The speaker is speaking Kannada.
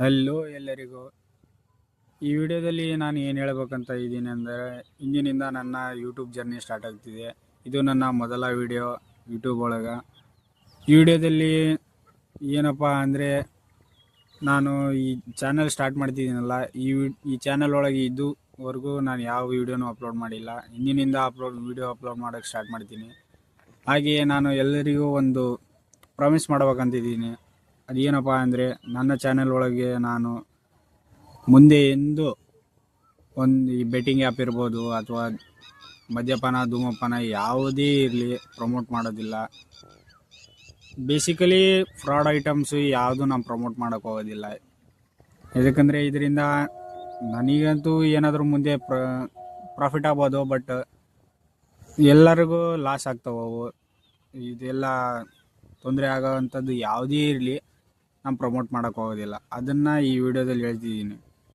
ಹಲೋ ಎಲ್ಲರಿಗೂ. ಈ ವಿಡಿಯೋದಲ್ಲಿ ನಾನು ಏನು ಹೇಳಬೇಕಂತ ಇದ್ದೀನಿ ಅಂದರೆ, ಇಂದಿನಿಂದ ನನ್ನ ಯೂಟ್ಯೂಬ್ ಜರ್ನಿ ಸ್ಟಾರ್ಟ್ ಆಗ್ತಿದೆ. ಇದು ನನ್ನ ಮೊದಲ ವಿಡಿಯೋ ಯೂಟ್ಯೂಬ್ ಒಳಗೆ. ಈ ವಿಡಿಯೋದಲ್ಲಿ ಏನಪ್ಪ ಅಂದರೆ, ನಾನು ಈ ಚಾನಲ್ ಸ್ಟಾರ್ಟ್ ಮಾಡ್ತಿದ್ದೀನಲ್ಲ, ಈ ಚಾನಲ್ ಒಳಗೆ ಇದುವರೆಗೂ ನಾನು ಯಾವ ವಿಡಿಯೋನೂ ಅಪ್ಲೋಡ್ ಮಾಡಿಲ್ಲ. ಇಂದಿನಿಂದ ವಿಡಿಯೋ ಅಪ್ಲೋಡ್ ಮಾಡೋಕ್ಕೆ ಸ್ಟಾರ್ಟ್ ಮಾಡ್ತೀನಿ. ಹಾಗೆಯೇ ನಾನು ಎಲ್ಲರಿಗೂ ಒಂದು ಪ್ರಾಮಿಸ್ ಮಾಡ್ಬೇಕಂತಿದ್ದೀನಿ. ಅದೇನಪ್ಪ ಅಂದರೆ, ನನ್ನ ಚಾನೆಲ್ ಒಳಗೆ ನಾನು ಮುಂದೆ ಎಂದು ಈ ಬೆಟ್ಟಿಂಗ್ ಆ್ಯಪ್ ಇರ್ಬೋದು ಅಥವಾ ಮದ್ಯಪಾನ ಧೂಮಪಾನ ಯಾವುದೇ ಇರಲಿ ಪ್ರಮೋಟ್ ಮಾಡೋದಿಲ್ಲ. ಬೇಸಿಕಲಿ ಫ್ರಾಡ್ ಐಟಮ್ಸು ಯಾವುದು ನಾನು ಪ್ರಮೋಟ್ ಮಾಡೋಕ್ಕೆ ಹೋಗೋದಿಲ್ಲ. ಯಾಕಂದರೆ ಇದರಿಂದ ನನಗಂತೂ ಏನಾದರೂ ಮುಂದೆ ಪ್ರಾಫಿಟ್ ಆಗ್ಬೋದು, ಬಟ್ ಎಲ್ಲರಿಗೂ ಲಾಸ್ ಆಗ್ತಾವವು. ಇದೆಲ್ಲ ತೊಂದರೆ ಆಗೋವಂಥದ್ದು ಯಾವುದೇ ಇರಲಿ ನಾನು ಪ್ರಮೋಟ್ ಮಾಡೋಕ್ಕೆ ಹೋಗೋದಿಲ್ಲ. ಅದನ್ನು ಈ ವಿಡಿಯೋದಲ್ಲಿ ಹೇಳ್ತಿದ್ದೀನಿ.